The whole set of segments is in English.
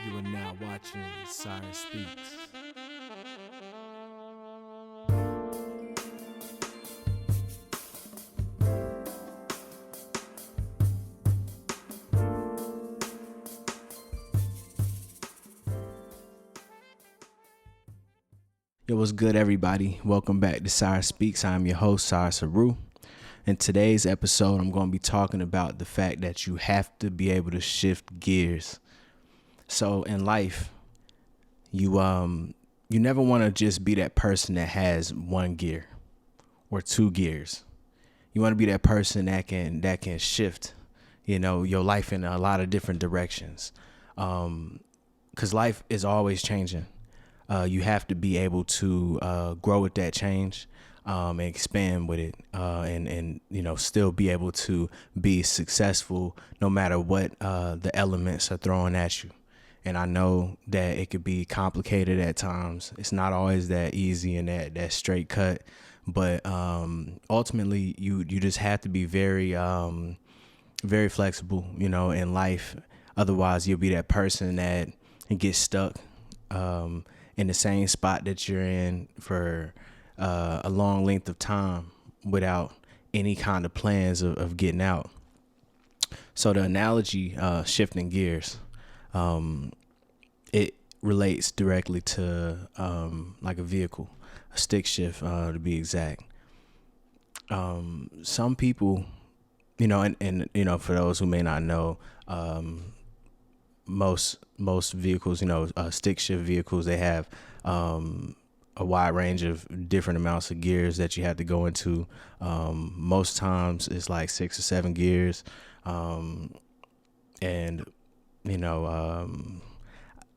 You are now watching Science Speaks. Yo, what's good, everybody? Welcome back to Science Speaks. I'm your host, Saru. In today's episode, I'm going to be talking about the fact that you have to be able to shift gears. So in life, you never want to just be that person that has one gear or two gears. You want to be that person that can shift, your life in a lot of different directions. Because life is always changing. You have to be able to grow with that change and expand with it, and still be able to be successful no matter what the elements are throwing at you. And I know that it could be complicated at times. It's not always that easy and that straight cut. But ultimately, you just have to be very, very flexible, in life. Otherwise, you'll be that person that gets stuck in the same spot that you're in for a long length of time without any kind of plans of getting out. So the analogy, shifting gears, it relates directly to like a vehicle, a stick shift to be exact. Some people, and for those who may not know, most vehicles, stick shift vehicles, they have a wide range of different amounts of gears that you have to go into. Most times it's like 6 or 7 gears. And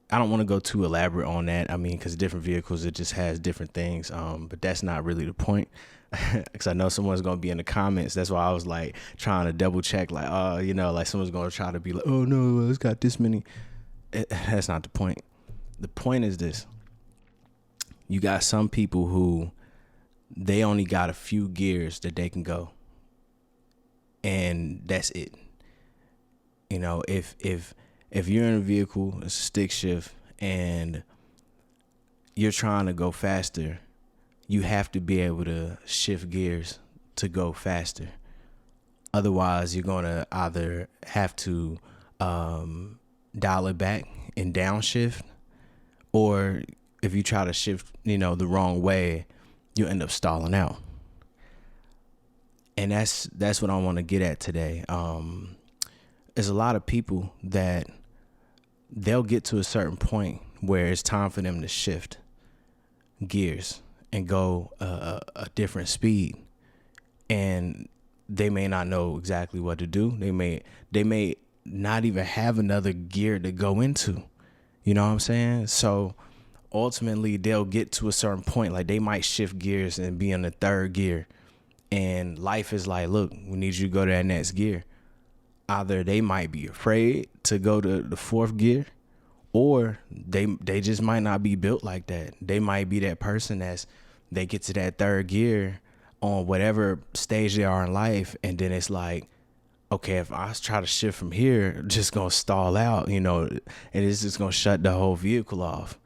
I don't want to go too elaborate on that. I mean, because different vehicles, it just has different things. But that's not really the point. Because I know someone's going to be in the comments. That's why I was like trying to double check, like, like someone's going to try to be like, oh no, it's got this many. That's not the point. The point is this. You got some people who they only got a few gears that they can go. And that's it. If you're in a vehicle, it's a stick shift, and you're trying to go faster, you have to be able to shift gears to go faster. Otherwise, you're going to either have to dial it back and downshift, or if you try to shift, the wrong way, you'll end up stalling out. And that's what I want to get at today. There's a lot of people that they'll get to a certain point where it's time for them to shift gears and go a different speed, and they may not know exactly what to do. They may not even have another gear to go into. You know what I'm saying? So ultimately, they'll get to a certain point, like they might shift gears and be in the third gear, and life is like, look, we need you to go to that next gear. Either they might be afraid to go to the fourth gear, or they just might not be built like that. They might be that person they get to that third gear on whatever stage they are in life, and then it's like, okay, if I try to shift from here, I'm just gonna stall out, and it's just gonna shut the whole vehicle off.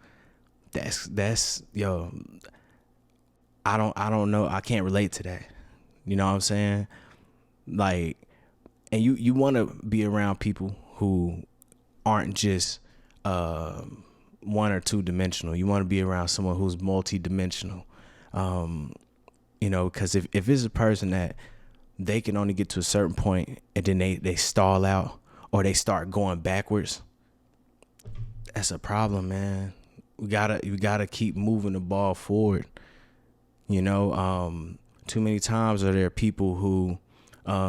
That's I don't know. I can't relate to that. You know what I'm saying? Like, and you want to be around people who aren't just one or two dimensional. You want to be around someone who's multi-dimensional. Because if it's a person that they can only get to a certain point and then they stall out or they start going backwards, that's a problem, man. We gotta keep moving the ball forward. Too many times are there people who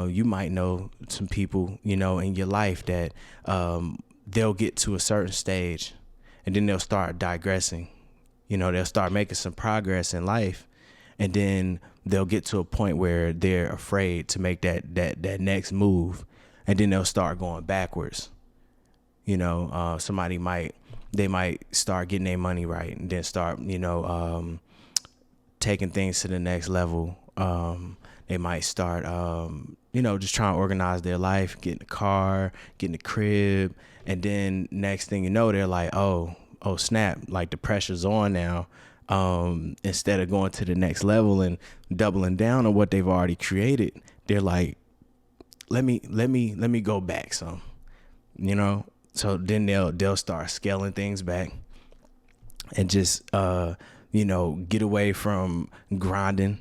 you might know some people, in your life that they'll get to a certain stage and then they'll start digressing. They'll start making some progress in life, and then they'll get to a point where they're afraid to make that next move, and then they'll start going backwards. Somebody might start getting their money right and then start, taking things to the next level. They might start, just trying to organize their life, getting a car, getting a crib, And then next thing you know, they're like, oh snap, like the pressure's on now. Instead of going to the next level and doubling down on what they've already created, they're like, let me go back some, you know. So then they'll start scaling things back and just get away from grinding.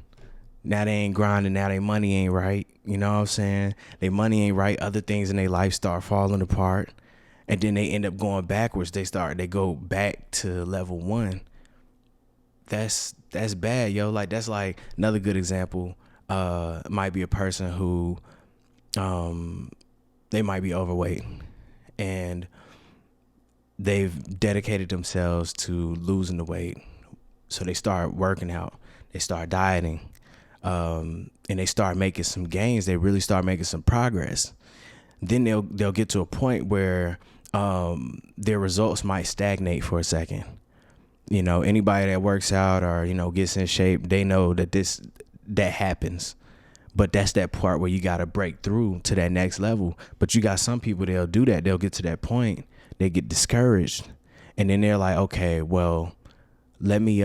Now they ain't grinding, now their money ain't right. You know what I'm saying? Their money ain't right, other things in their life start falling apart. And then they end up going backwards. They go back to level 1. That's bad, yo. Like, that's like another good example. Might be a person who they might be overweight and they've dedicated themselves to losing the weight. So they start working out, they start dieting, and they start making some gains. They really start making some progress. Then they'll get to a point where their results might stagnate for a second. You know, anybody that works out or, gets in shape, they know that that happens. But that's that part where you got to break through to that next level. But you got some people, they'll do that. They'll get to that point. They get discouraged. And then they're like, okay, well, let me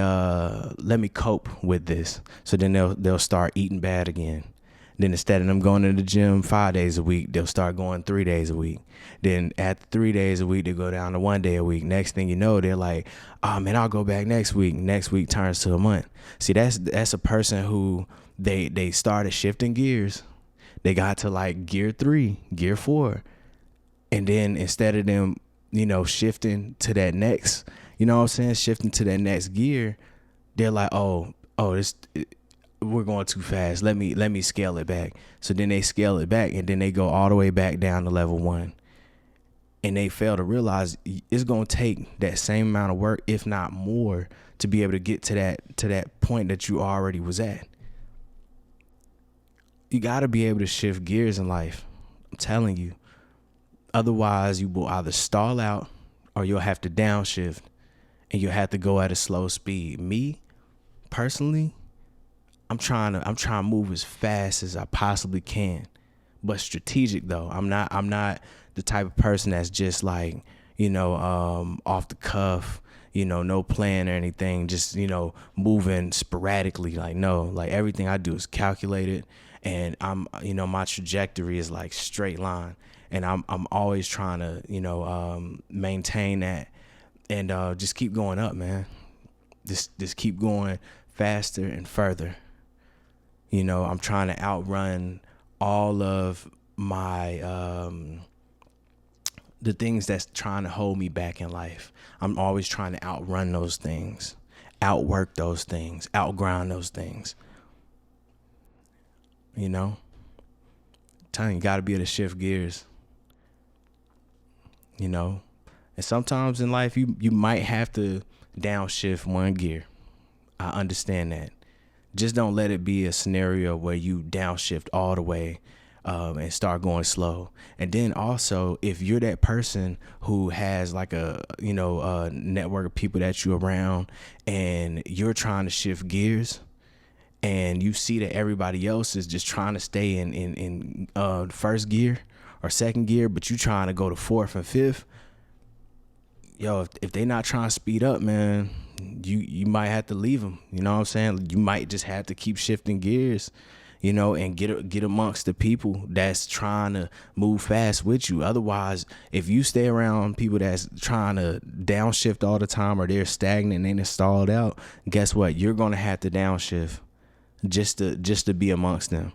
cope with this. So then they'll start eating bad again. Then instead of them going to the gym 5 days a week, they'll start going 3 days a week. Then at 3 days a week, they go down to 1 day a week. Next thing you know, they're like, oh man, I'll go back next week. Next week turns to a month. See, that's a person who they started shifting gears. They got to like gear 3, gear 4. And then instead of them, shifting to that next, shifting to that next gear, they're like, we're going too fast. Let me scale it back. So then they scale it back, and then they go all the way back down to level 1. And they fail to realize it's going to take that same amount of work, if not more, to be able to get to that point that you already was at. You got to be able to shift gears in life. I'm telling you. Otherwise, you will either stall out or you'll have to downshift, and you'll have to go at a slow speed. Me, personally, I'm trying to move as fast as I possibly can, but strategic though. I'm not the type of person that's just like, off the cuff, no plan or anything, just, moving sporadically. Like, no, like everything I do is calculated, and I'm, my trajectory is like straight line, and I'm always trying to, maintain that and just keep going up, man. Just keep going faster and further. I'm trying to outrun all of my the things that's trying to hold me back in life. I'm always trying to outrun those things, outwork those things, outgrind those things. Telling you, got to be able to shift gears. And sometimes in life you might have to downshift one gear. I understand that. Just don't let it be a scenario where you downshift all the way and start going slow. And then also, if you're that person who has like a network of people that you're around, and you're trying to shift gears, and you see that everybody else is just trying to stay in first gear or second gear, but you trying to go to fourth and fifth, if they not trying to speed up, man, you might have to leave them. You know what I'm saying? You might just have to keep shifting gears, and get amongst the people that's trying to move fast with you. Otherwise, if you stay around people that's trying to downshift all the time, or they're stagnant and they're stalled out, guess what? You're gonna have to downshift just to be amongst them.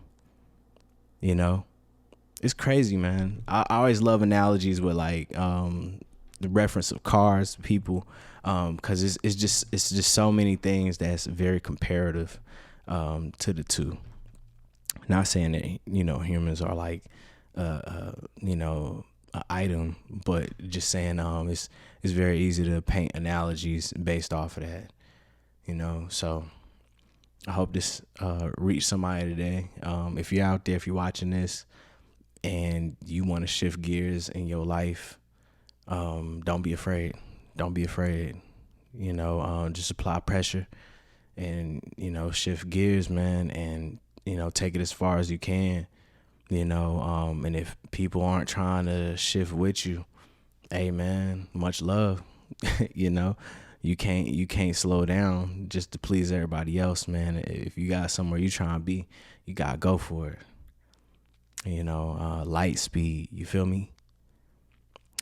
It's crazy, man. I always love analogies with like the reference of cars, people, because it's just so many things that's very comparative to the two. Not saying that humans are like an item, but just saying it's very easy to paint analogies based off of that. So I hope this reached somebody today. If you're out there, if you're watching this and you want to shift gears in your life, don't be afraid. Just apply pressure and, shift gears, man, and, take it as far as you can, and if people aren't trying to shift with you, Hey man, much love. you know, you can't slow down just to please everybody else, man. If you got somewhere you trying to be, you gotta go for it. Light speed. You feel me?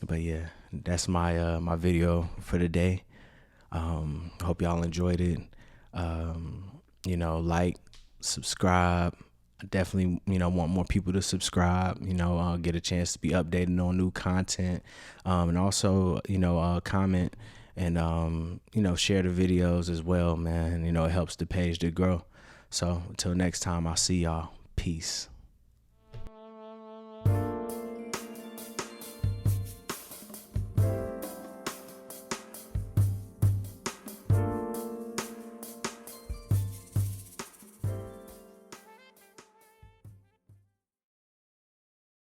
But yeah, that's my video for the day. Hope y'all enjoyed it. Like, subscribe. I definitely, want more people to subscribe, get a chance to be updated on new content. And also, comment and, share the videos as well, man. It helps the page to grow. So until next time, I'll see y'all. Peace.